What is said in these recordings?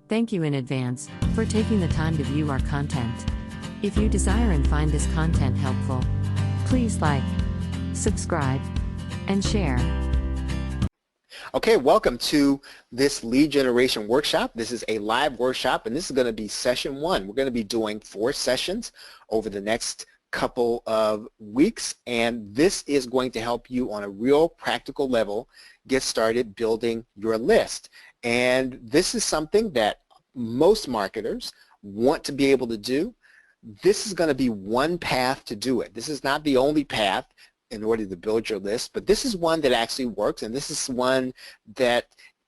Thank you in advance for taking the time to view our content. If you desire and find this content helpful, please like, subscribe, and share. Okay, welcome to this lead generation workshop. This is a live workshop, and this is going to be session 1. We're going to be doing 4 sessions over the next couple of weeks, and this is going to help you on a real practical level get started building your list. And this is something that most marketers want to be able to do. This is going to be one path to do it. This is not the only path in order to build your list, but this is one that actually works, and this is one that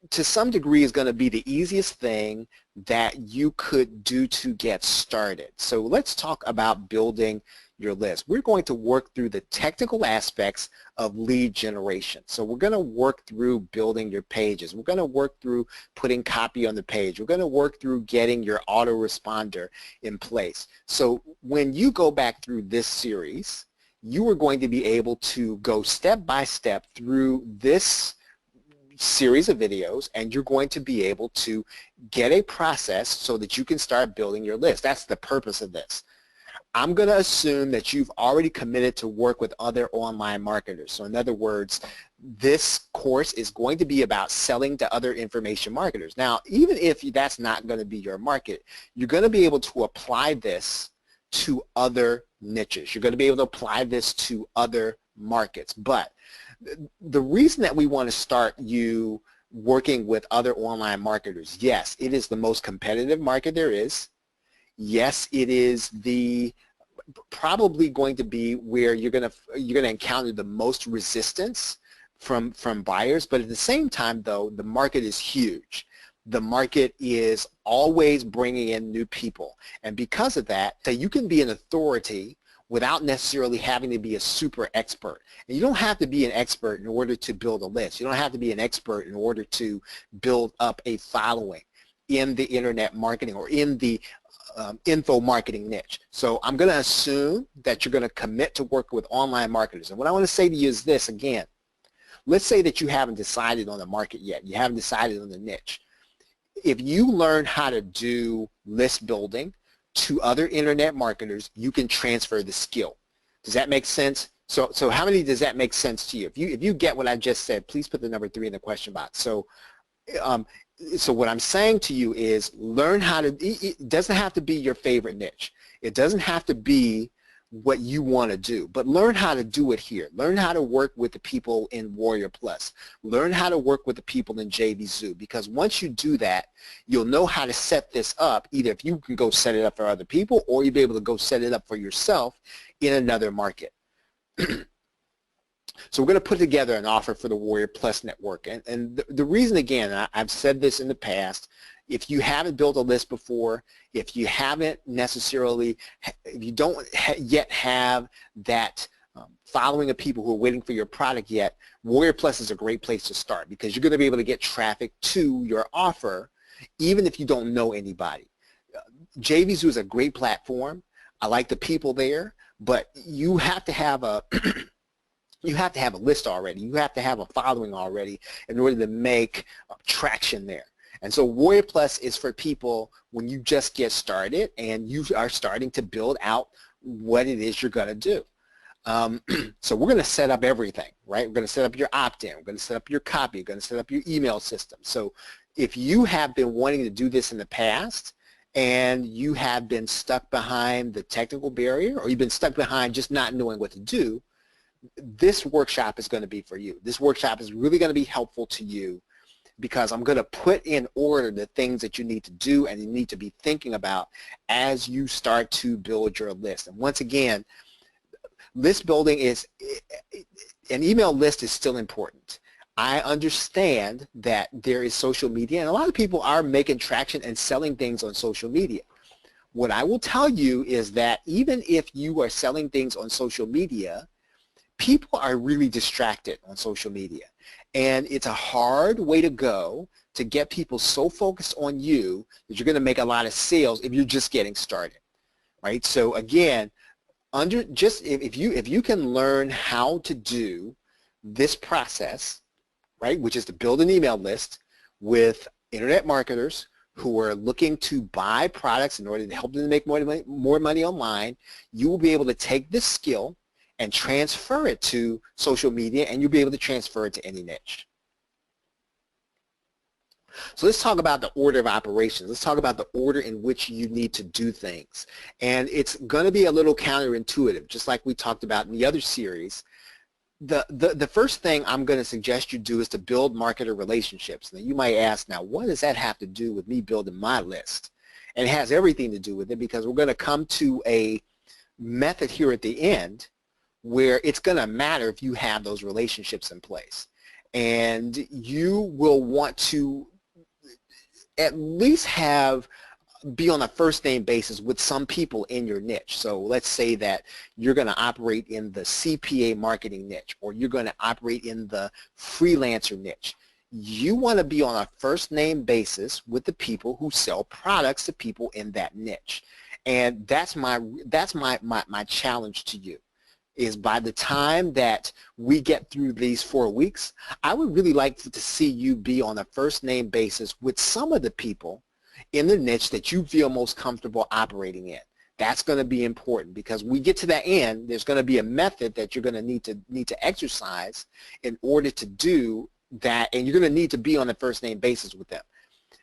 to some degree is going to be the easiest thing that you could do to get started. So let's talk about building your list. We're going to work through the technical aspects of lead generation. So we're going to work through building your pages. We're going to work through putting copy on the page. We're going to work through getting your autoresponder in place. So when you go back through this series, you are going to be able to go step by step through this series of videos, and you're going to be able to get a process so that you can start building your list. That's the purpose of this. I'm going to assume that you've already committed to work with other online marketers. So in other words, this course is going to be about selling to other information marketers. Now, even if that's not going to be your market, you're going to be able to apply this to other niches. You're going to be able to apply this to other markets. But the reason that we want to start you working with other online marketers, yes, it is the most competitive market there is. Yes, it is the probably going to be where you're going to encounter the most resistance from buyers. But at the same time, though, the market is huge. The market is always bringing in new people, and because of that, you can be an authority without necessarily having to be a super expert. And you don't have to be an expert in order to build a list. You don't have to be an expert in order to build up a following in the internet marketing or in the info marketing niche. So I'm going to assume that you're going to commit to work with online marketers. And what I want to say to you is this again. Let's say that you haven't decided on the market yet. You haven't decided on the niche. If you learn how to do list building to other internet marketers, you can transfer the skill. Does that make sense? So how many does that make sense to you? If you get what I just said, please put the number 3 in the question box. So what I'm saying to you is learn how to, it doesn't have to be your favorite niche. It doesn't have to be what you want to do, but learn how to do it here. Learn how to work with the people in Warrior Plus. Learn how to work with the people in JVZoo, because once you do that, you'll know how to set this up, either if you can go set it up for other people or you'll be able to go set it up for yourself in another market. So we're going to put together an offer for the Warrior Plus network. And the reason, again, I've said this in the past, if you haven't built a list before, if you haven't necessarily, if you don't yet have that following of people who are waiting for your product yet, Warrior Plus is a great place to start, because you're going to be able to get traffic to your offer even if you don't know anybody. JVZoo is a great platform. I like the people there, but you have to have a you have to have a list already. You have to have a following already in order to make traction there. And so Warrior Plus is for people when you just get started and you are starting to build out what it is you're going to do. So we're going to set up everything, right? We're going to set up your opt-in. We're going to set up your copy. We're going to set up your email system. So if you have been wanting to do this in the past and you have been stuck behind the technical barrier, or you've been stuck behind just not knowing what to do, this workshop is going to be for you. This workshop is really going to be helpful to you, because I'm going to put in order the things that you need to do and you need to be thinking about as you start to build your list. And once again, list building is, an email list is still important. I understand that there is social media, and a lot of people are making traction and selling things on social media. What I will tell you is that even if you are selling things on social media, people are really distracted on social media. And it's a hard way to go to get people so focused on you that you're going to make a lot of sales if you're just getting started, right? So again, if you can learn how to do this process, right, which is to build an email list with internet marketers who are looking to buy products in order to help them to make more money online, you will be able to take this skill and transfer it to social media, and you'll be able to transfer it to any niche. So let's talk about the order of operations. Let's talk about the order in which you need to do things. And it's going to be a little counterintuitive, just like we talked about in the other series. The first thing I'm going to suggest you do is to build marketer relationships. Now you might ask, now what does that have to do with me building my list? And it has everything to do with it, because we're going to come to a method here at the end where it's going to matter if you have those relationships in place. And you will want to at least be on a first name basis with some people in your niche. So let's say that you're going to operate in the CPA marketing niche, or you're going to operate in the freelancer niche. You want to be on a first name basis with the people who sell products to people in that niche. And that's my challenge to you, is by the time that we get through these 4 weeks, I would really like to see you be on a first name basis with some of the people in the niche that you feel most comfortable operating in. That's going to be important, because when we get to that end, there's going to be a method that you're going to need to exercise in order to do that, and you're going to need to be on a first name basis with them.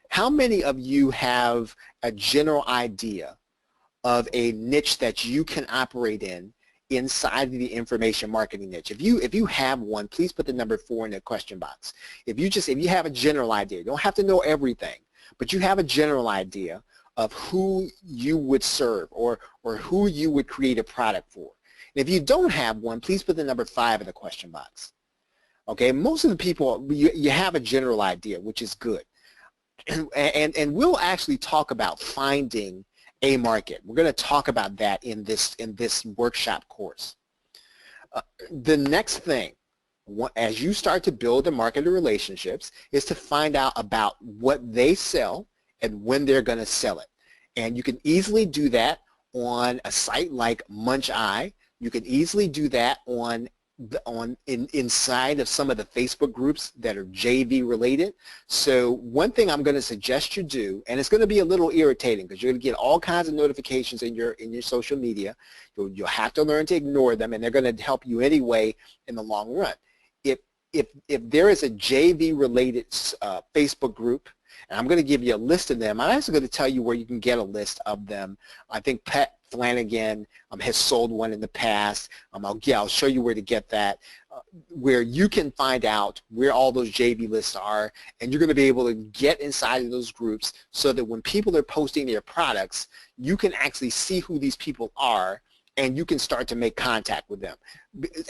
How many of you have a general idea of a niche that you can operate in inside of the information marketing niche? If you have one, please put the number 4 in the question box. If you have a general idea, you don't have to know everything, but you have a general idea of who you would serve or who you would create a product for. And if you don't have one, please put the number 5 in the question box. Okay, most of the people, you have a general idea, which is good. And we'll actually talk about finding a market. We're going to talk about that in this workshop course. The next thing, as you start to build the marketer relationships, is to find out about what they sell and when they're going to sell it. And you can easily do that on a site like MunchEye. You can easily do that inside of some of the Facebook groups that are JV related. So one thing I'm going to suggest you do, and it's going to be a little irritating because you're going to get all kinds of notifications in your social media. You'll have to learn to ignore them, and they're going to help you anyway in the long run. If there is a JV related Facebook group, and I'm going to give you a list of them, I'm also going to tell you where you can get a list of them. I think Pat Flanagan has sold one in the past. I'll show you where to get that, where you can find out where all those JV lists are, and you're going to be able to get inside of those groups so that when people are posting their products, you can actually see who these people are, and you can start to make contact with them.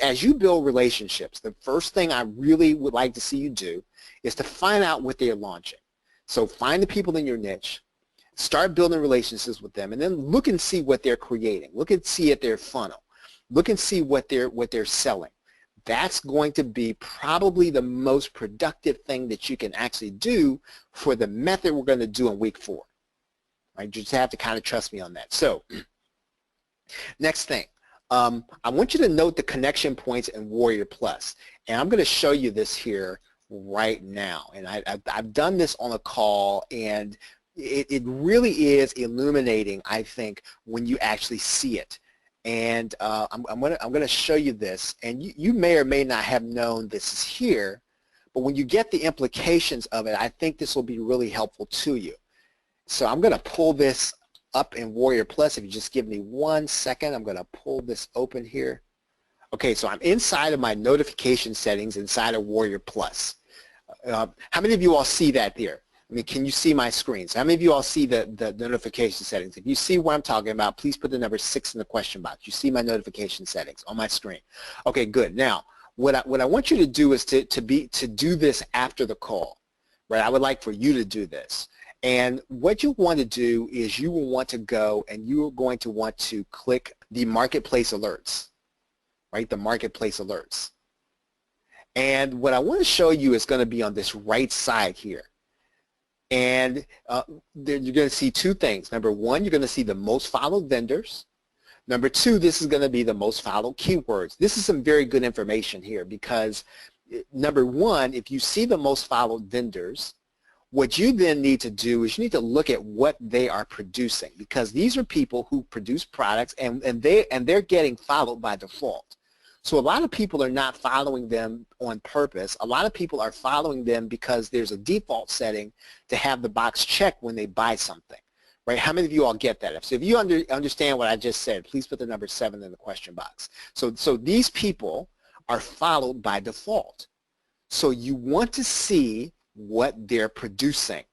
As you build relationships, the first thing I really would like to see you do is to find out what they're launching. So find the people in your niche, start building relationships with them, and then look and see what they're creating. Look and see at their funnel. Look and see what they're selling. That's going to be probably the most productive thing that you can actually do for the method we're going to do in week 4. Right? You just have to kind of trust me on that. So next thing, I want you to note the connection points in Warrior Plus, and I'm going to show you this here right now. And I've done this on a call, and it really is illuminating, I think, when you actually see it. And I'm going to show you this, and you may or may not have known this is here, but when you get the implications of it, I think this will be really helpful to you. So I'm going to pull this up in Warrior Plus. If you just give me 1 second, I'm going to pull this open here. Okay, so I'm inside of my notification settings inside of Warrior Plus. How many of you all see that there? I mean, can you see my screen? So how many of you all see the notification settings? If you see what I'm talking about, please put the number 6 in the question box. You see my notification settings on my screen. Okay, good. Now, what I want you to do is to do this after the call, right? I would like for you to do this. And what you want to do is you will want to go and you are going to want to click the marketplace alerts, right? The marketplace alerts. And what I want to show you is going to be on this right side here. And you're going to see 2 things. Number 1, you're going to see the most followed vendors. Number 2, this is going to be the most followed keywords. This is some very good information here because number 1, if you see the most followed vendors, What you then need to do is you need to look at what they are producing, because these are people who produce products and they're getting followed by default. So a lot of people are not following them on purpose. A lot of people are following them because there's a default setting to have the box checked when they buy something. Right? How many of you all get that? So if you understand what I just said, please put the number 7 in the question box. So these people are followed by default. So you want to see what they're producing.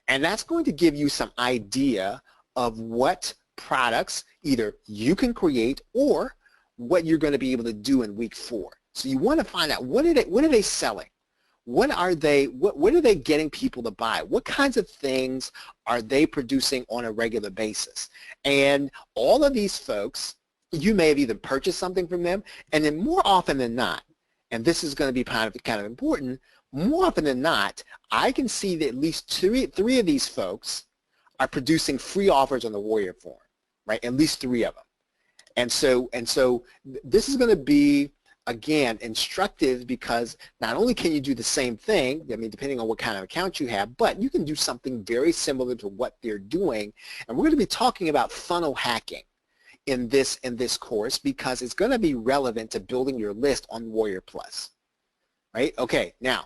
And that's going to give you some idea of what products either you can create or what you're going to be able to do in week 4. So you want to find out what are they selling? What are they getting people to buy? What kinds of things are they producing on a regular basis? And all of these folks, you may have either purchased something from them, and then more often than not, and this is going to be kind of important, more often than not, I can see that at least three of these folks are producing free offers on the Warrior Forum, right? At least 3 of them. And so this is going to be, again, instructive, because not only can you do the same thing, I mean, depending on what kind of account you have, but you can do something very similar to what they're doing. And we're going to be talking about funnel hacking in this course, because it's going to be relevant to building your list on Warrior Plus, right? Okay, now,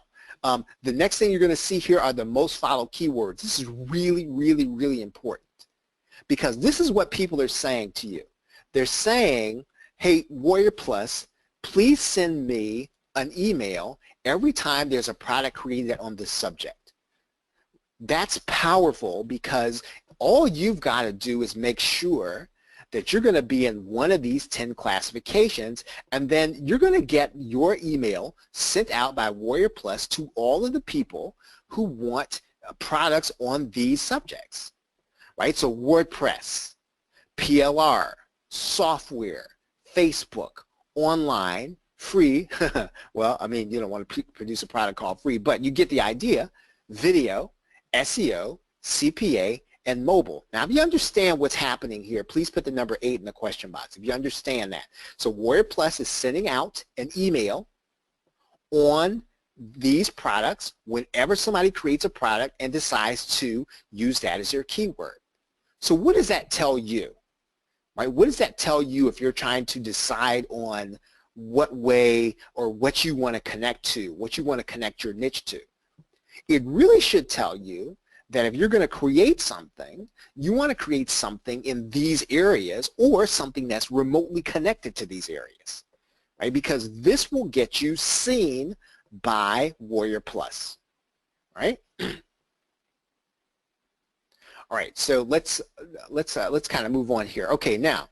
the next thing you're going to see here are the most followed keywords. This is really, really, really important, because this is what people are saying to you. They're saying, hey, Warrior Plus, please send me an email every time there's a product created on this subject. That's powerful, because all you've got to do is make sure that you're going to be in one of these 10 classifications, and then you're going to get your email sent out by Warrior Plus to all of the people who want products on these subjects, right? So WordPress, PLR, software, Facebook, online, free, well, I mean, you don't want to produce a product called free, but you get the idea, video, SEO, CPA, and mobile. Now, if you understand what's happening here, please put the number 8 in the question box, if you understand that. So Warrior Plus is sending out an email on these products whenever somebody creates a product and decides to use that as their keyword. So what does that tell you? Right? What does that tell you if you're trying to decide on what way or what you want to connect to, what you want to connect your niche to? It really should tell you that if you're going to create something, you want to create something in these areas or something that's remotely connected to these areas, right? Because this will get you seen by Warrior Plus, right? All right, so let's kind of move on here. Okay, now,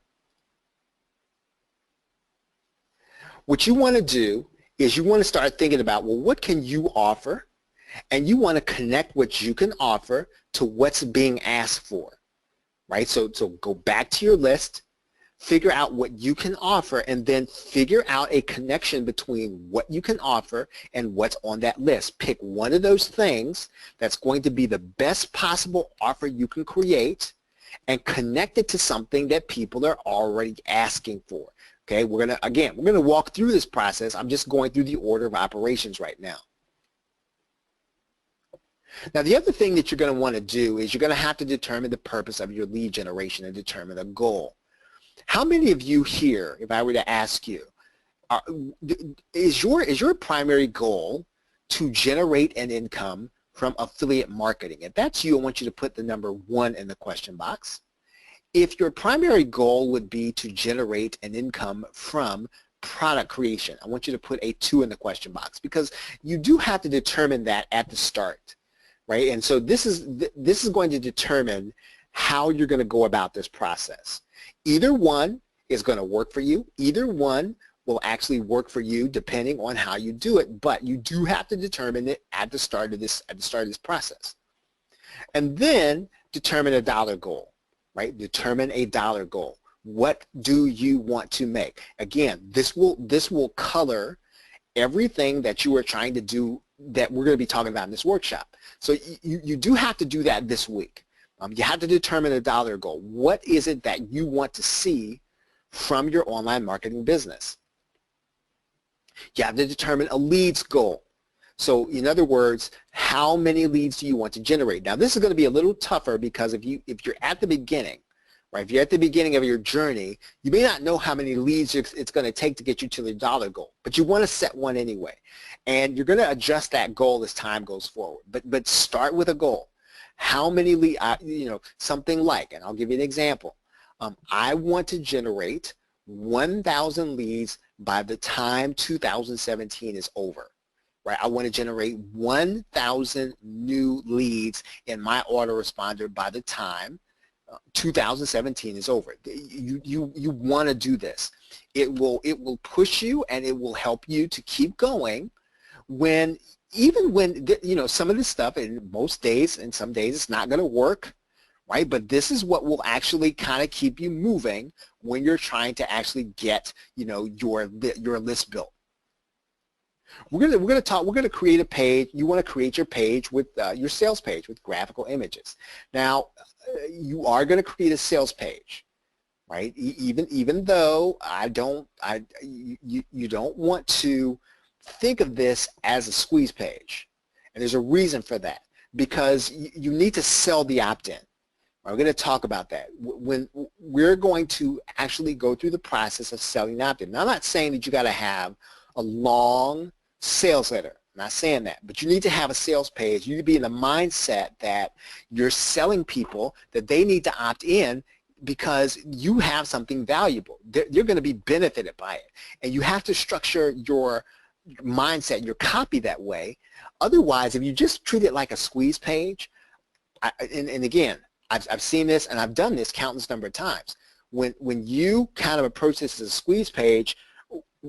what you want to do is you want to start thinking about, well, what can you offer? And you want to connect what you can offer to what's being asked for, right? So go back to your list, figure out what you can offer, and then figure out a connection between what you can offer and what's on that list. Pick one of those things that's going to be the best possible offer you can create and connect it to something that people are already asking for. Okay, we're gonna walk through this process. I'm just going through the order of operations right now. Now, the other thing that you're going to want to do is you're going to have to determine the purpose of your lead generation and determine a goal. How many of you here, if I were to ask you, is your primary goal to generate an income from affiliate marketing? If that's you, I want you to put the number 1 in the question box. If your primary goal would be to generate an income from product creation, I want you to put a 2 in the question box, because you do have to determine that at the start. Right? And so this is going to determine how you're going to go about this process. Either one is going to work for you. Either one will actually work for you depending on how you do it, but you do have to determine it at the start of this process. And then determine a dollar goal, right? Determine a dollar goal. What do you want to make? Again, this will color everything that you are trying to do that we're going to be talking about in this workshop. So you do have to do that this week. You have to determine a dollar goal. What is it that you want to see from your online marketing business? You have to determine a leads goal. So in other words, how many leads do you want to generate? Now this is going to be a little tougher because if you're at the beginning, right? If you're at the beginning of your journey, you may not know how many leads it's going to take to get you to the dollar goal, but you want to set one anyway. And you're going to adjust that goal as time goes forward. But start with a goal. How many leads, something like, and I'll give you an example. I want to generate 1,000 leads by the time 2017 is over. Right? I want to generate 1,000 new leads in my autoresponder by the time 2017 is over. You want to do this. It will push you and it will help you to keep going even when some of this stuff in most days and some days it's not going to work, right? But this is what will actually kind of keep you moving when you're trying to actually get your list built. We're going to create a page. You want to create your page with your sales page with graphical images. Now, you are going to create a sales page, right? Even though you don't want to think of this as a squeeze page, and there's a reason for that, because you need to sell the opt-in. We're going to talk about that when we're going to actually go through the process of selling the opt-in. Now, I'm not saying that you got to have a long sales letter. I'm not saying that, but you need to have a sales page. You need to be in the mindset that you're selling people that they need to opt in because you have something valuable. They're going to be benefited by it. And you have to structure your mindset, your copy that way. Otherwise, if you just treat it like a squeeze page, and again, I've seen this and I've done this countless number of times. When you kind of approach this as a squeeze page,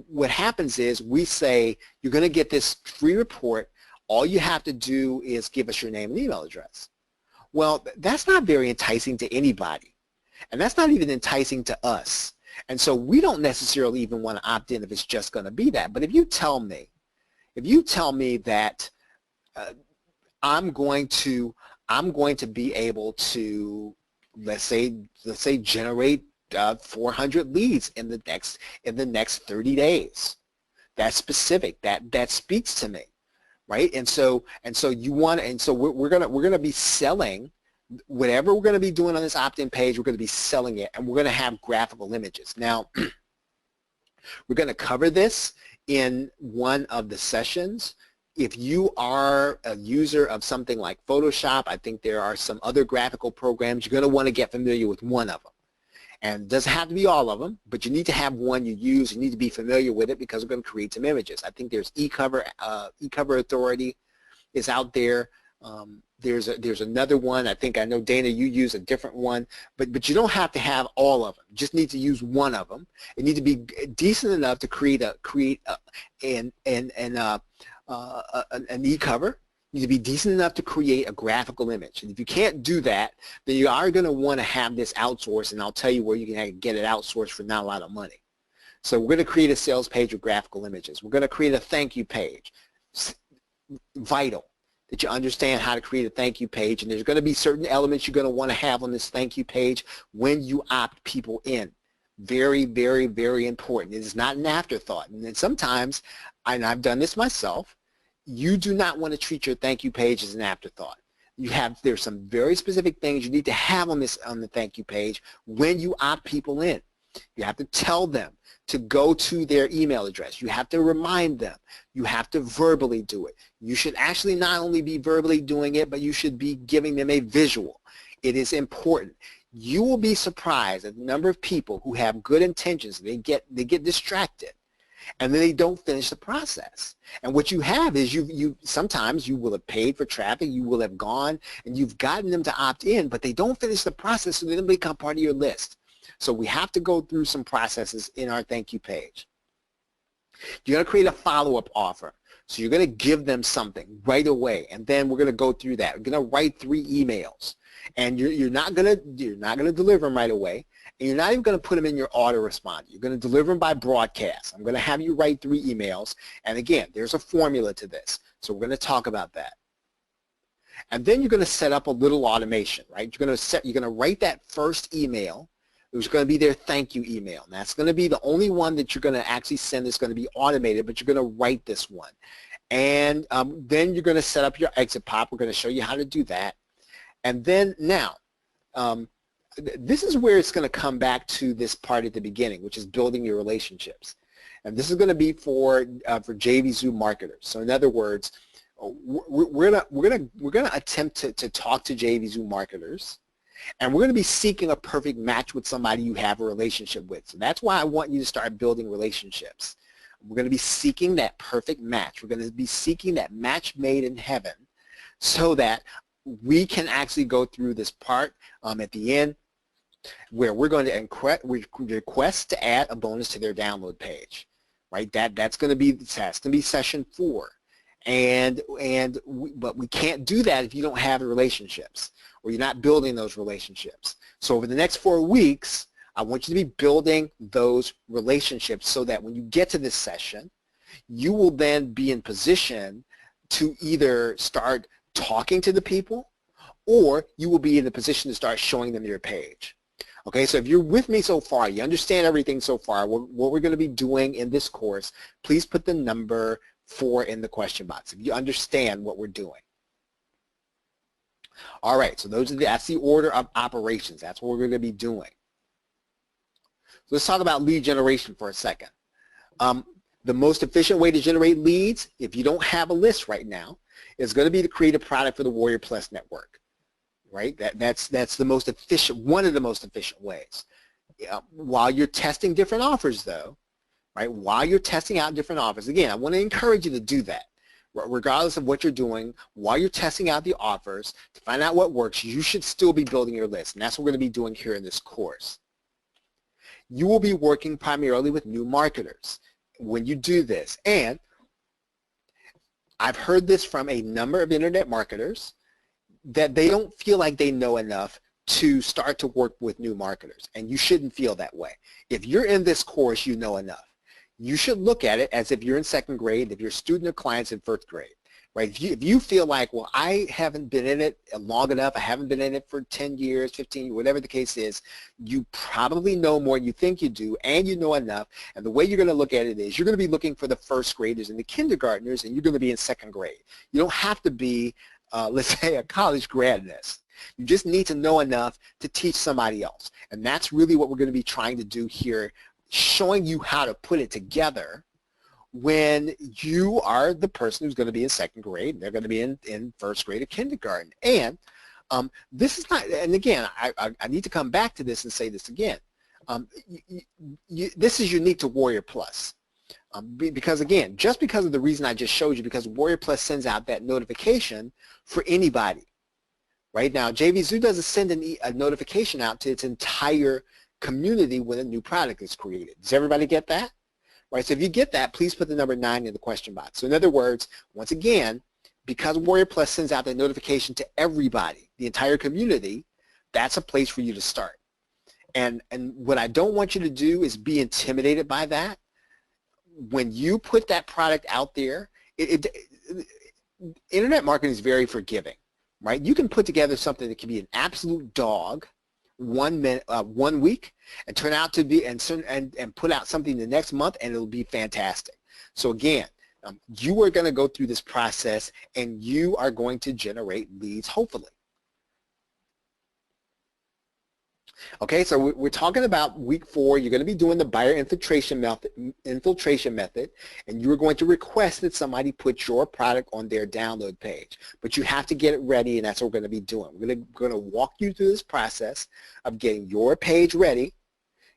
what happens is we say, you're going to get this free report. All you have to do is give us your name and email address. Well, that's not very enticing to anybody. And that's not even enticing to us. And so we don't necessarily even want to opt in if it's just going to be that. But if you tell me that I'm going to be able to, let's say generate 400 leads in the next 30 days. That's specific. That speaks to me, right? And so we're gonna be selling whatever we're gonna be doing on this opt-in page. We're gonna be selling it, and we're gonna have graphical images. Now, we're gonna cover this in one of the sessions. If you are a user of something like Photoshop, I think there are some other graphical programs. You're going to want to get familiar with one of them. And it doesn't have to be all of them, but you need to have one you use. You need to be familiar with it because we're going to create some images. I think there's eCover Authority is out there. There's another one. I know, Dana, you use a different one, but you don't have to have all of them. You just need to use one of them. It needs to be decent enough to create an e-cover. You need to be decent enough to create a graphical image. And if you can't do that, then you are going to want to have this outsourced, and I'll tell you where you can get it outsourced for not a lot of money. So we're going to create a sales page with graphical images. We're going to create a thank you page. Vital that you understand how to create a thank you page, and there's going to be certain elements you're going to want to have on this thank you page when you opt people in. Very, very, very important. It is not an afterthought. And then sometimes, and I've done this myself, you do not want to treat your thank you page as an afterthought. There's some very specific things you need to have on the thank you page when you opt people in. You have to tell them to go to their email address. You have to remind them. You have to verbally do it. You should actually not only be verbally doing it, but you should be giving them a visual. It is important. You will be surprised at the number of people who have good intentions. They get distracted, and then they don't finish the process. And what you have is sometimes you will have paid for traffic, you will have gone and you've gotten them to opt in, but they don't finish the process, so they don't become part of your list. So we have to go through some processes in our thank you page. You're going to create a follow-up offer. So you're going to give them something right away, and then we're going to go through that. We're going to write 3 emails, and you're not going to deliver them right away, and you're not even going to put them in your autoresponder. You're going to deliver them by broadcast. I'm going to have you write 3 emails, and again, there's a formula to this, so we're going to talk about that. And then you're going to set up a little automation, right? You're going to write that first email. It's going to be their thank you email. And that's going to be the only one that you're going to actually send that's going to be automated, but you're going to write this one. And then you're going to set up your exit pop. We're going to show you how to do that. And then now, this is where it's going to come back to this part at the beginning, which is building your relationships. And this is going to be for JVZoo marketers. So in other words, we're gonna attempt to talk to JVZoo marketers, and we're going to be seeking a perfect match with somebody you have a relationship with. So that's why I want you to start building relationships. We're going to be seeking that perfect match. We're going to be seeking that match made in heaven, so that we can actually go through this part at the end, where we're going to request to add a bonus to their download page, right? That's going to be session 4, but we can't do that if you don't have the relationships, or you're not building those relationships. So over the next 4 weeks, I want you to be building those relationships, so that when you get to this session, you will then be in position to either start talking to the people, or you will be in the position to start showing them your page. Okay, so if you're with me so far, you understand everything so far, what we're going to be doing in this course, please put the number 4 in the question box if you understand what we're doing. All right, so that's the order of operations. That's what we're going to be doing. So let's talk about lead generation for a second. The most efficient way to generate leads, if you don't have a list right now, is going to be to create a product for the Warrior Plus network. Right? That's the most efficient, one of the most efficient ways. While you're testing different offers, though, right? While you're testing out different offers, again, I want to encourage you to do that, regardless of what you're doing. While you're testing out the offers to find out what works, you should still be building your list, and that's what we're going to be doing here in this course. You will be working primarily with new marketers when you do this, and I've heard this from a number of internet marketers, that they don't feel like they know enough to start to work with new marketers, and you shouldn't feel that way. If you're in this course, you know enough. You should look at it as if you're in 2nd grade, if you're a student or client's in 1st grade, right? If you feel like, well, I haven't been in it long enough, I haven't been in it for 10 years, 15 years, whatever the case is, you probably know more than you think you do, and you know enough, and the way you're going to look at it is you're going to be looking for the 1st graders and the kindergartners, and you're going to be in 2nd grade. You don't have to be let's say a college grad nest. You just need to know enough to teach somebody else. And that's really what we're going to be trying to do here, showing you how to put it together when you are the person who's going to be in 2nd grade and they're going to be in 1st grade or kindergarten. And this is not, and again, I need to come back to this and say this again. This is unique to Warrior Plus. Because again, just because of the reason I just showed you, because Warrior Plus sends out that notification for anybody. Right now, JVZoo doesn't send a notification out to its entire community when a new product is created. Does everybody get that? Right, so if you get that, please put the number 9 in the question box. So in other words, once again, because Warrior Plus sends out that notification to everybody, the entire community, that's a place for you to start. And what I don't want you to do is be intimidated by that. When you put that product out there, internet marketing is very forgiving, right? You can put together something that can be an absolute dog 1 week and turn out to be and put out something the next month, and it'll be fantastic. So again, you are going to go through this process, and you are going to generate leads, hopefully. Okay, so we're talking about week 4. You're going to be doing the buyer infiltration method, and you're going to request that somebody put your product on their download page. But you have to get it ready, and that's what we're going to be doing. We're going to walk you through this process of getting your page ready,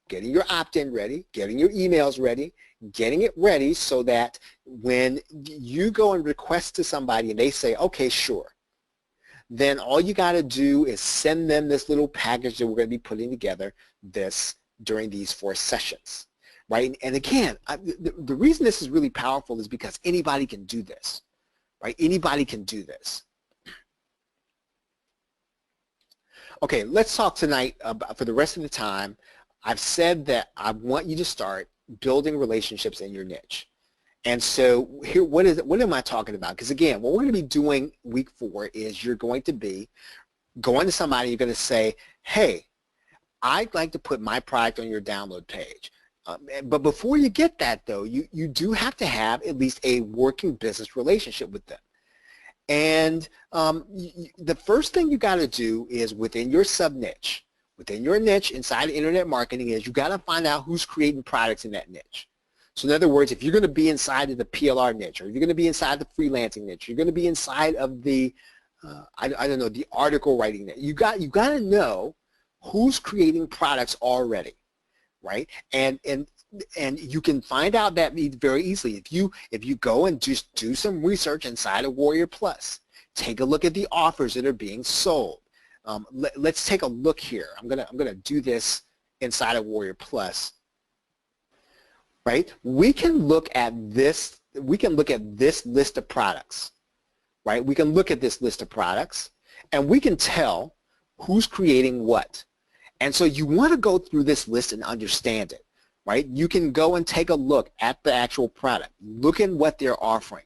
getting your opt-in ready, getting your emails ready, getting it ready so that when you go and request to somebody and they say, okay, sure, then all you got to do is send them this little package that we're going to be putting together during these 4 sessions, right? And again, the reason this is really powerful is because anybody can do this, right? Anybody can do this. Okay, let's talk tonight for the rest of the time. I've said that I want you to start building relationships in your niche. And so here, what am I talking about? Because again, what we're going to be doing week 4 is you're going to be going to somebody, you're going to say, hey, I'd like to put my product on your download page. But before you get that, though, you do have to have at least a working business relationship with them. And the first thing you got to do is within your sub-niche, within your niche inside internet marketing is you got to find out who's creating products in that niche. So in other words, if you're going to be inside of the PLR niche, or you're going to be inside the freelancing niche, you're going to be inside of the, I don't know, the article writing niche, you got to know who's creating products already, right? And you can find out that very easily if you go and just do some research inside of Warrior Plus. Take a look at the offers that are being sold. Let's take a look here. I'm gonna do this inside of Warrior Plus. Right? We can look at this. We can look at this list of products. Right? We can look at this list of products, and we can tell who's creating what. And so you want to go through this list and understand it. Right? You can go and take a look at the actual product. Look at what they're offering.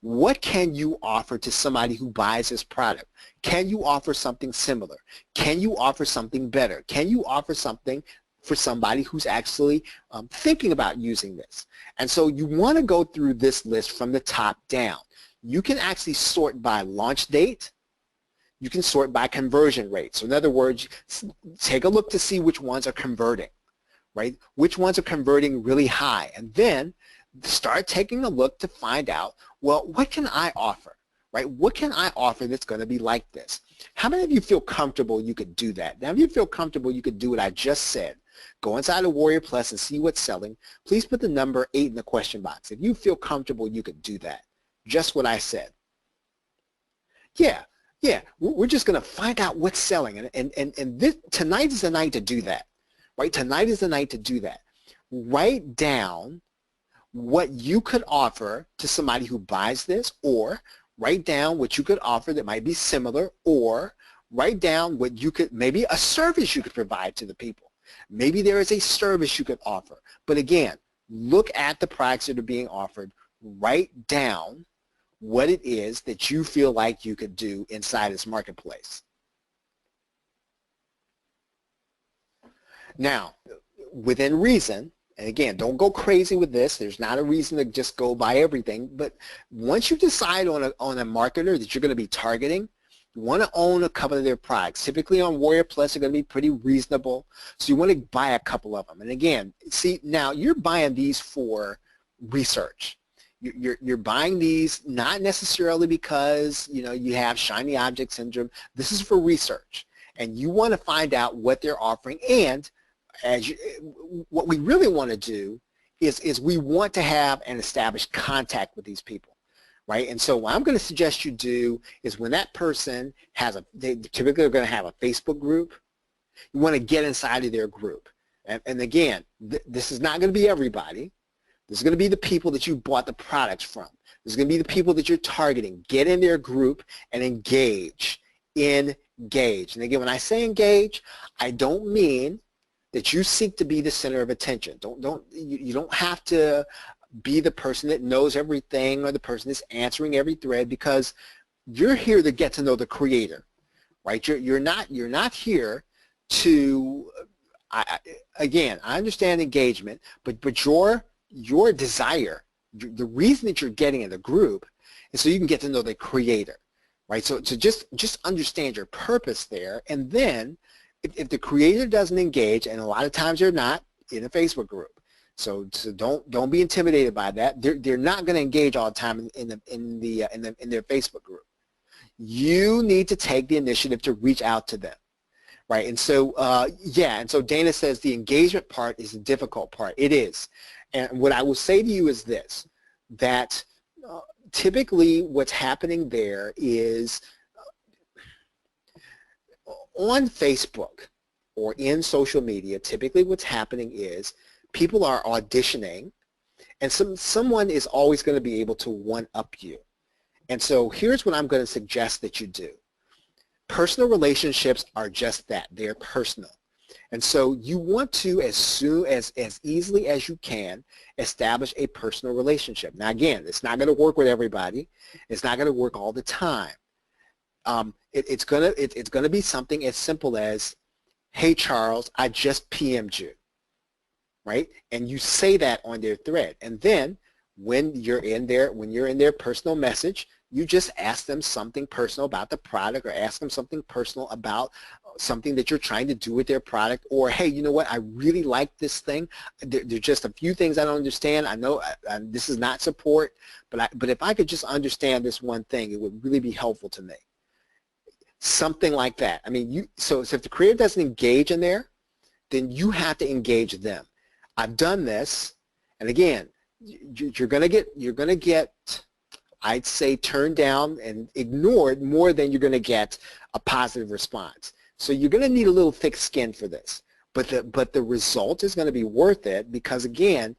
What can you offer to somebody who buys this product? Can you offer something similar? Can you offer something better? Can you offer something for somebody who's actually thinking about using this? And so you want to go through this list from the top down. You can actually sort by launch date. You can sort by conversion rate. So in other words, take a look to see which ones are converting. Right? Which ones are converting really high, and then start taking a look to find out, well, what can I offer? Right? What can I offer that's going to be like this? How many of you feel comfortable you could do that? Now, if you feel comfortable you could do what I just said, go inside of Warrior Plus and see what's selling, please put the number 8 in the question box. If you feel comfortable you could do that. Just what I said. Yeah, we're just going to find out what's selling, and this, tonight is the night to do that. Right? Tonight is the night to do that. Write down what you could offer to somebody who buys this, or write down what you could offer that might be similar, or write down what you could, maybe a service you could provide to the people. Maybe there is a service you could offer. But again, look at the products that are being offered. Write down what it is that you feel like you could do inside this marketplace. Now, within reason, and again, don't go crazy with this. There's not a reason to just go buy everything. But once you decide on a marketer that you're going to be targeting, you want to own a couple of their products. Typically on Warrior Plus, they're going to be pretty reasonable. So you want to buy a couple of them. And again, see, now you're buying these for research. You're buying these not necessarily because you have shiny object syndrome. This is for research. And you want to find out what they're offering, and what we really want to do is we want to have an established contact with these people, right? And so what I'm going to suggest you do is when that person they typically are going to have a Facebook group, you want to get inside of their group. And again, this is not going to be everybody. This is going to be the people that you bought the products from. This is going to be the people that you're targeting. Get in their group and engage. Engage. And again, when I say engage, I don't mean that you seek to be the center of attention. You don't have to be the person that knows everything or the person that's answering every thread, because you're here to get to know the creator, right? You're not here to. Again, I understand engagement, but your desire, the reason that you're getting in the group is so you can get to know the creator, right? So just understand your purpose there, and then if the creator doesn't engage, and a lot of times they're not in a Facebook group, so don't be intimidated by that. They're not going to engage all the time in their Facebook group. You need to take the initiative to reach out to them, right? And so and so Dana says the engagement part is the difficult part. It is, and what I will say to you is this: that typically what's happening there is on Facebook or in social media, typically what's happening is people are auditioning, and someone is always going to be able to one-up you. And so here's what I'm going to suggest that you do. Personal relationships are just that. They're personal. And so you want to, as easily as you can, establish a personal relationship. Now again, it's not going to work with everybody. It's not going to work all the time. It's gonna be something as simple as, "Hey Charles, I just PM'd you," right? And you say that on their thread. And then when you're in their personal message, you just ask them something personal about the product, or ask them something personal about something that you're trying to do with their product, or hey, you know what, I really like this thing. There's just a few things I don't understand. I know this is not support, but if I could just understand this one thing, it would really be helpful to me. Something like that. I mean, so if the creator doesn't engage in there, then you have to engage them. I've done this, and again, you're gonna get, I'd say, turned down and ignored more than you're gonna get a positive response. So you're gonna need a little thick skin for this, but the result is gonna be worth it, because again,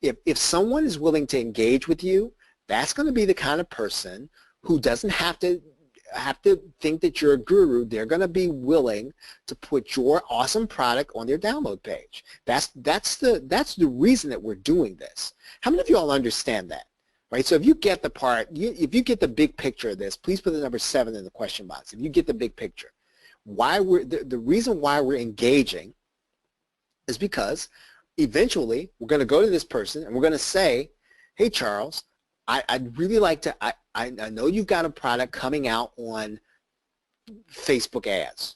if someone is willing to engage with you, that's gonna be the kind of person who doesn't have to think that you're a guru. They're going to be willing to put your awesome product on their download page. That's the reason that we're doing this. How many of you all understand that? Right? So if you get the part, if you get the big picture of this, please put the number 7 in the question box. If you get the big picture, the reason why we're engaging is because eventually we're going to go to this person and we're going to say, hey Charles, I'd really like to, I know you've got a product coming out on Facebook ads.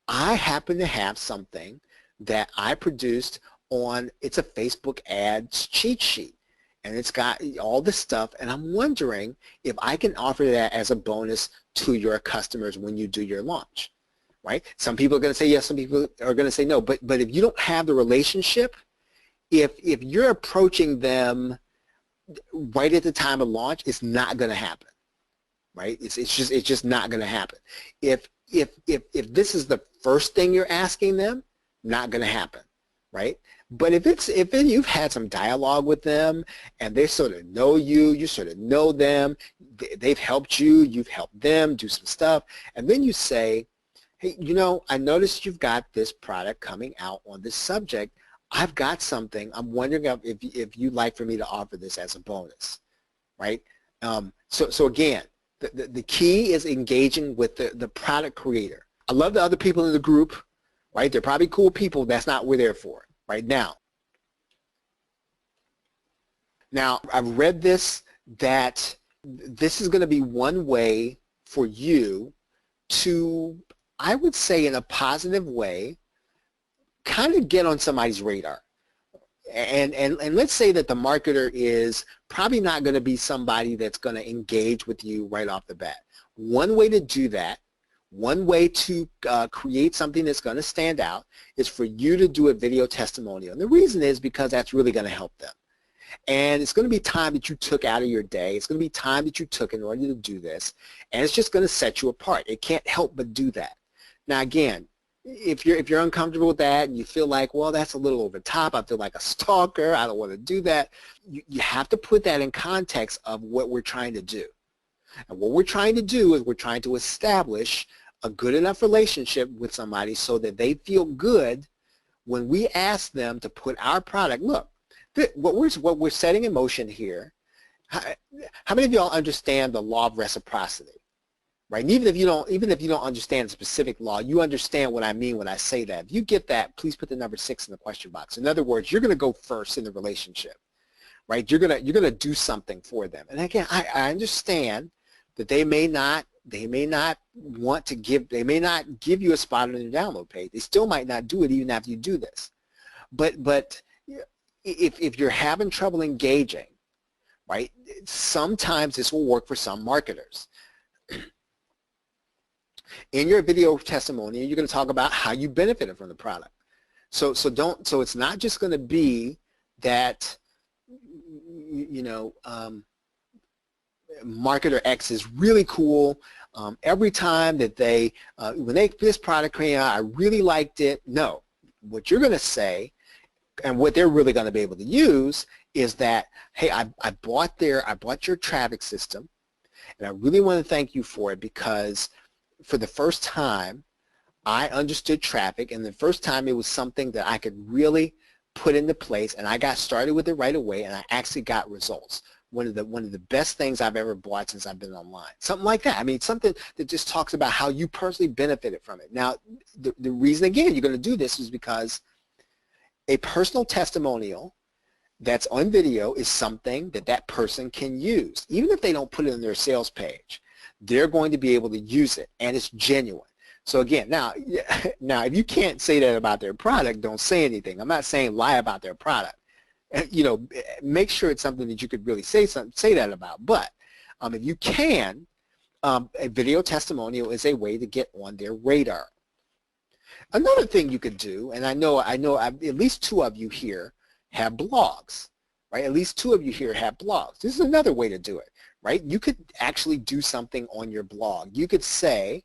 I happen to have something that I produced on, it's a Facebook ads cheat sheet, and it's got all this stuff, and I'm wondering if I can offer that as a bonus to your customers when you do your launch, right? Some people are going to say yes, some people are going to say no, but if you don't have the relationship, if you're approaching them right at the time of launch, it's not going to happen, right? It's just not going to happen. If this is the first thing you're asking them, not going to happen, right? But if you've had some dialogue with them and they sort of know you, you sort of know them, they've helped you, you've helped them do some stuff, and then you say, hey, you know, I noticed you've got this product coming out on this subject. I've got something. I'm wondering if you'd like for me to offer this as a bonus, right? So again, the key is engaging with the product creator. I love the other people in the group, right? They're probably cool people. That's not what we're there for, right? Now, I've read this, that this is going to be one way for you to, I would say in a positive way, kind of get on somebody's radar. And let's say that the marketer is probably not going to be somebody that's going to engage with you right off the bat. One way to do that, one way to create something that's going to stand out, is for you to do a video testimonial. And the reason is because that's really going to help them. And it's going to be time that you took out of your day. It's going to be time that you took in order to do this. And it's just going to set you apart. It can't help but do that. Now again, if you're uncomfortable with that and you feel like, well, that's a little over the top, I feel like a stalker, I don't want to do that, you have to put that in context of what we're trying to do. And what we're trying to do is we're trying to establish a good enough relationship with somebody so that they feel good when we ask them to put our product. Look, what we're setting in motion here, how many of y'all understand the law of reciprocity? Right? And even if you don't understand the specific law, you understand what I mean when I say that. If you get that, please put the number 6 in the question box. In other words, you're going to go first in the relationship, right? You're going to do something for them. And again, I understand that they may not want to give, they may not give you a spot on your download page. They still might not do it even after you do this. But if you're having trouble engaging, right? Sometimes this will work for some marketers. In your video testimony, you're going to talk about how you benefited from the product. So it's not just going to be that, marketer X is really cool. Every time that when this product came out, I really liked it. No, what you're going to say, and what they're really going to be able to use, is that, hey, I bought your traffic system, and I really want to thank you for it, because for the first time I understood traffic, and the first time it was something that I could really put into place, and I got started with it right away, and I actually got results. One of the best things I've ever bought since I've been online. Something like that. I mean, something that just talks about how you personally benefited from it. Now, the reason, again, you're going to do this is because A personal testimonial that's on video is something that that person can use. Even if they don't put it on their sales page, they're going to be able to use it, and it's genuine. So again, now if you can't say that about their product, don't say anything. I'm not saying lie about their product. You know, make sure it's something that you could really say that about. But if you can, a video testimonial is a way to get on their radar. Another thing you could do, and I know at least 2 of you here have blogs, right? At least 2 of you here have blogs. This is another way to do it, right? You could actually do something on your blog. You could say,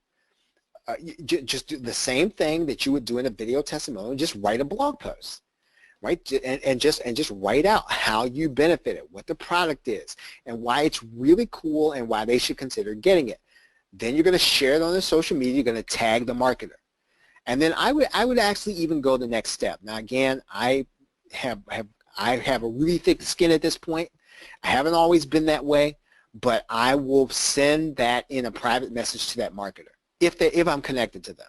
just do the same thing that you would do in a video testimonial, just write a blog post, right? And just write out how you benefited, what the product is, and why it's really cool and why they should consider getting it. Then you're going to share it on the social media. You're going to tag the marketer. And then I would actually even go the next step. Now again, I have a really thick skin at this point. I haven't always been that way, but I will send that in a private message to that marketer if I'm connected to them,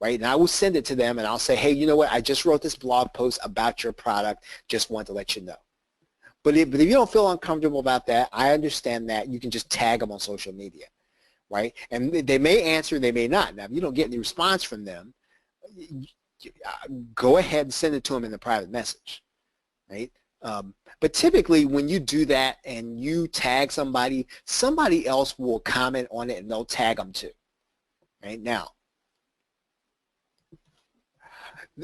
right? And I will send it to them and I'll say, hey, you know what? I just wrote this blog post about your product. Just want to let you know. But if you don't feel uncomfortable about that, I understand that. You can just tag them on social media, right? And they may answer, they may not. Now, if you don't get any response from them, go ahead and send it to them in the private message, right? But typically when you do that and you tag somebody, somebody else will comment on it and they'll tag them too, right? Now,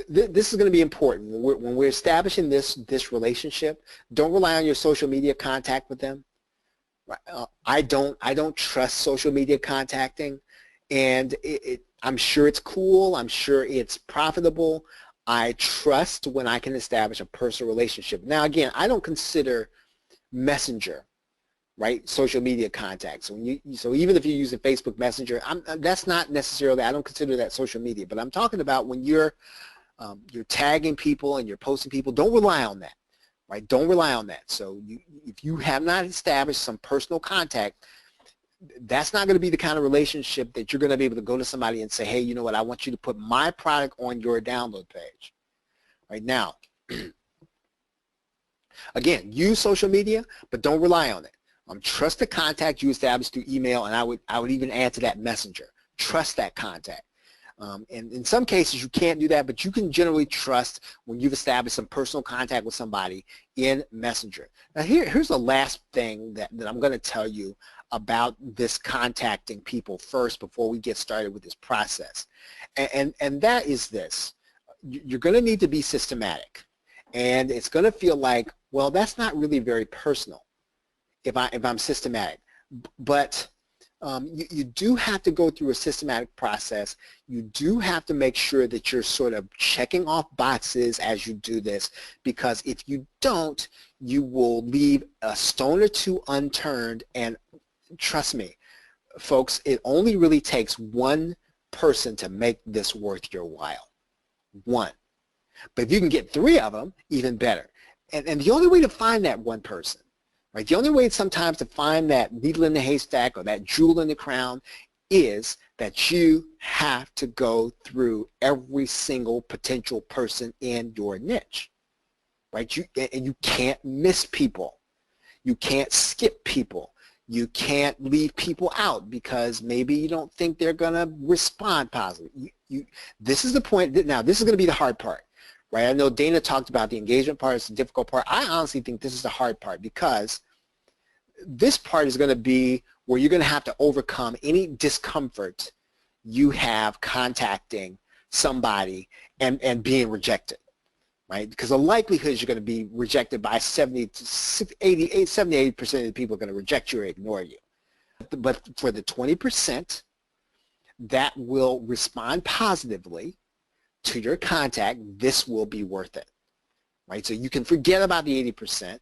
this is going to be important. When we're establishing this relationship, don't rely on your social media contact with them. I don't trust social media contacting, and I'm sure it's cool. I'm sure it's profitable. I trust when I can establish a personal relationship. Now, again, I don't consider Messenger, right, social media contacts. So even if you're using Facebook Messenger, that's not necessarily, I don't consider that social media. But I'm talking about when you're tagging people and you're posting people, don't rely on that, right? Don't rely on that. So if you have not established some personal contact, that's not going to be the kind of relationship that you're going to be able to go to somebody and say, hey, you know what, I want you to put my product on your download page. Right now, again, use social media, but don't rely on it. Trust the contact you established through email, and I would even add to that Messenger. Trust that contact. And in some cases, you can't do that, but you can generally trust when you've established some personal contact with somebody in Messenger. Now, here's the last thing that I'm going to tell you about this contacting people first before we get started with this process. And that is this. You're going to need to be systematic. And it's going to feel like, well, that's not really very personal if I'm systematic. But you do have to go through a systematic process. You do have to make sure that you're sort of checking off boxes as you do this, because if you don't, you will leave a stone or two unturned. And trust me, folks, it only really takes one person to make this worth your while. One. But if you can get 3 of them, even better. And the only way to find that one person, right, the only way sometimes to find that needle in the haystack or that jewel in the crown is that you have to go through every single potential person in your niche, right? And you can't miss people. You can't skip people. You can't leave people out because maybe you don't think they're going to respond positively. This is the point. Now, this is going to be the hard part, right? I know Dana talked about the engagement part. It's the difficult part. I honestly think this is the hard part, because this part is going to be where you're going to have to overcome any discomfort you have contacting somebody and being rejected, right? Because the likelihood is you're going to be rejected by 70 to 80% of the people are going to reject you or ignore you. But for the 20% that will respond positively to your contact, this will be worth it, right? So you can forget about the 80%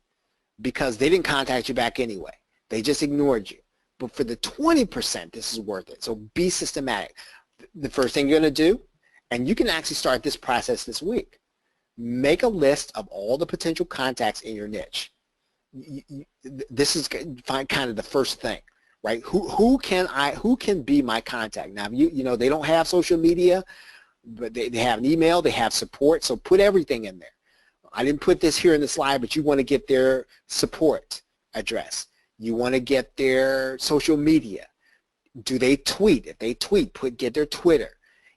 because they didn't contact you back anyway. They just ignored you. But for the 20%, this is worth it. So be systematic. The first thing you're going to do, and you can actually start this process this week, make a list of all the potential contacts in your niche. This is kind of the first thing, right? Who can be my contact? Now, you know, they don't have social media, but they have an email, they have support, so put everything in there. I didn't put this here in the slide, but you want to get their support address. You want to get their social media. Do they tweet? If they tweet, get their Twitter.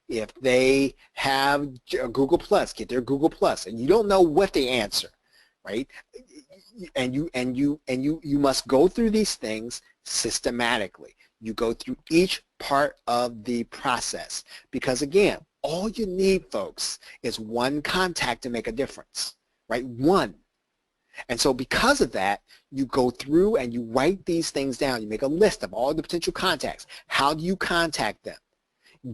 If they have Google Plus, get their Google Plus. And you don't know what they answer, right? And you must go through these things systematically. You go through each part of the process because, again, all you need, folks, is one contact to make a difference, right? One. And so because of that, you go through and you write these things down. You make a list of all the potential contacts. How do you contact them?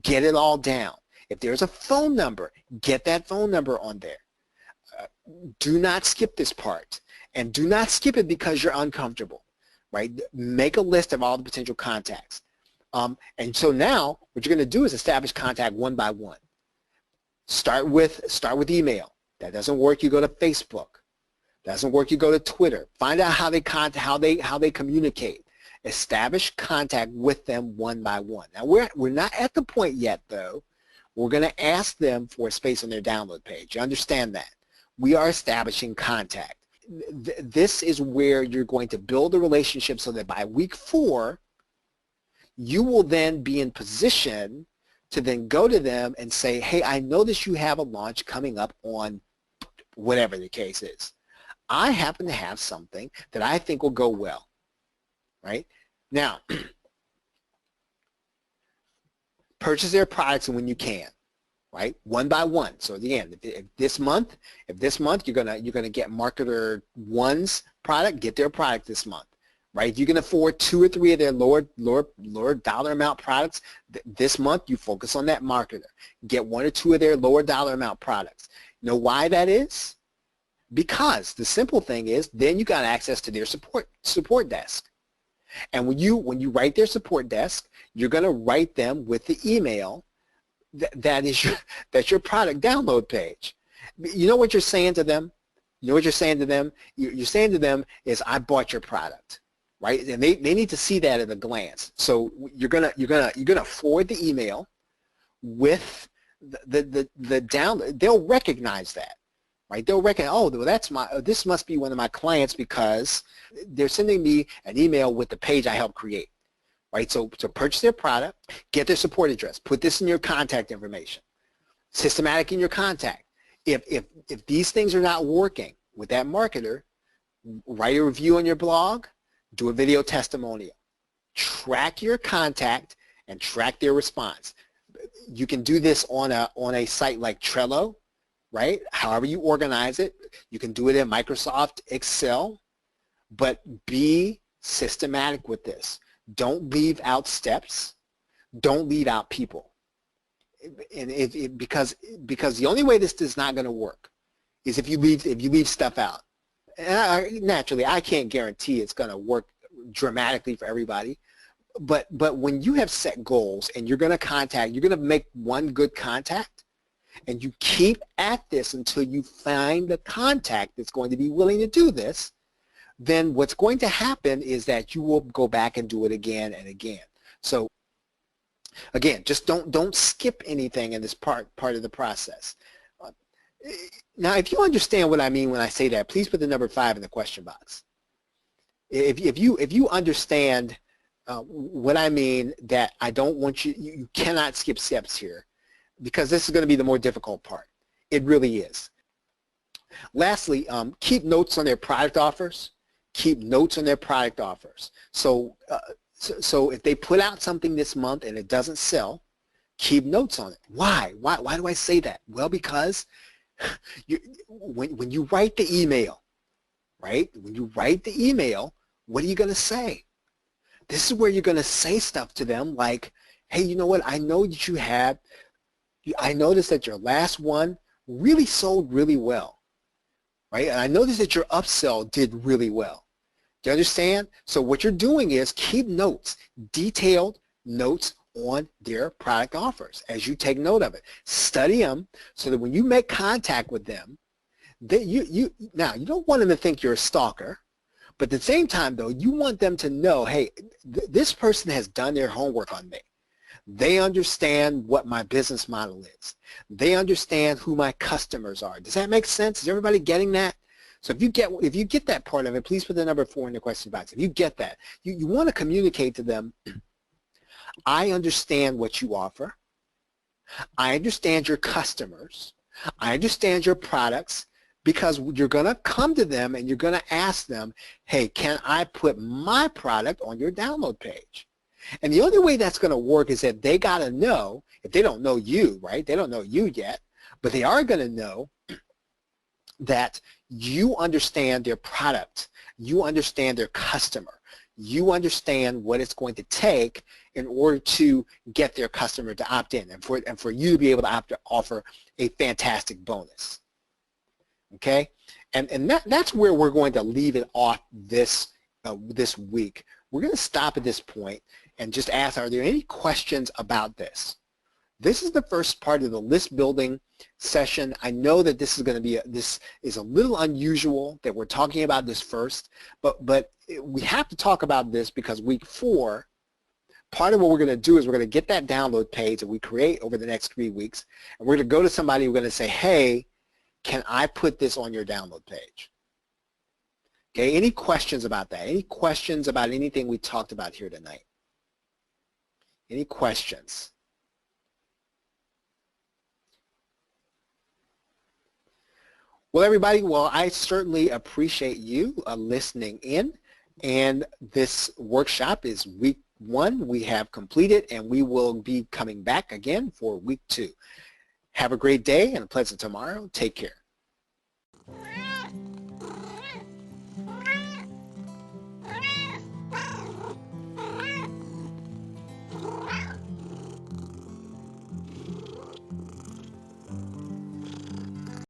Get it all down. If there's a phone number, get that phone number on there. Do not skip this part. And do not skip it because you're uncomfortable, right? Make a list of all the potential contacts. And so now what you're going to do is establish contact one by one. Start with email. That doesn't work, you go to Facebook. Doesn't work, you go to Twitter. Find out how they communicate. Establish contact with them one by one. Now we're not at the point yet though. We're going to ask them for a space on their download page. You understand that? We are establishing contact. This is where you're going to build a relationship so that by week 4, you will then be in position to then go to them and say, hey, I notice you have a launch coming up on whatever the case is. I happen to have something that I think will go well, right? Now, purchase their products when you can, right? One by one. So again, if this month you're gonna get marketer 1's product, get their product this month, right? If you can afford 2 or 3 of their lower dollar amount products this month, you focus on that marketer. Get 1 or 2 of their lower dollar amount products. You know why that is? Because the simple thing is, then you got access to their support desk. And when you write their support desk, you're going to write them with the email that's your product download page. You know what you're saying to them? You know what you're saying to them? You're saying to them is, I bought your product, right? And they need to see that at a glance. So you're gonna forward the email with the download. They'll recognize that. Right? They'll recognize, oh, well, this must be one of my clients because they're sending me an email with the page I helped create. Right? So to purchase their product, get their support address, put this in your contact information, systematic in your contact. If these things are not working with that marketer, write a review on your blog, do a video testimonial, track your contact and track their response. You can do this on a site like Trello. Right? However you organize it, you can do it in Microsoft Excel, but be systematic with this. Don't leave out steps. Don't leave out people. And because the only way this is not going to work is if you leave stuff out. And naturally, I can't guarantee it's going to work dramatically for everybody. But when you have set goals and you're going to make one good contact, and you keep at this until you find the contact that's going to be willing to do this, then what's going to happen is that you will go back and do it again and again. So again, just don't skip anything in this part of the process. Now, if you understand what I mean when I say that, please put the number 5 in the question box. If you understand what I mean, that I don't want you cannot skip steps here, because this is going to be the more difficult part. It really is. Lastly, keep notes on their product offers. Keep notes on their product offers. So if they put out something this month and it doesn't sell, keep notes on it. Why? Why do I say that? Well, because when you write the email, right? When you write the email, what are you going to say? This is where you're going to say stuff to them like, hey, you know what? I know that I noticed that your last one really sold really well, right? And I noticed that your upsell did really well. Do you understand? So what you're doing is keep notes, detailed notes on their product offers as you take note of it. Study them so that when you make contact with them, now you don't want them to think you're a stalker, but at the same time though, you want them to know, hey, this person has done their homework on me. They understand what my business model is. They understand who my customers are. Does that make sense? Is everybody getting that? So if you get that part of it, please put the number 4 in the question box. If you get that, you want to communicate to them, I understand what you offer. I understand your customers. I understand your products, because you're going to come to them and you're going to ask them, hey, can I put my product on your download page? And the only way that's going to work is that they got to know, if they don't know you, right? They don't know you yet, but they are going to know that you understand their product, you understand their customer, you understand what it's going to take in order to get their customer to opt in, and for you to be able to offer a fantastic bonus. Okay, and that's where we're going to leave it off this week. We're going to stop at this point and just ask, are there any questions about this? This is the first part of the list building session. I know that this is going to be this is a little unusual that we're talking about this first, but we have to talk about this because week 4, part of what we're going to do is we're going to get that download page that we create over the next 3 weeks, and we're going to go to somebody. We're going to say, hey, can I put this on your download page? Okay, any questions about that? Any questions about anything we talked about here tonight? Any questions? Well, everybody, I certainly appreciate you listening in, and this workshop is week 1 we have completed, and we will be coming back again for week 2. Have a great day and a pleasant tomorrow. Take care.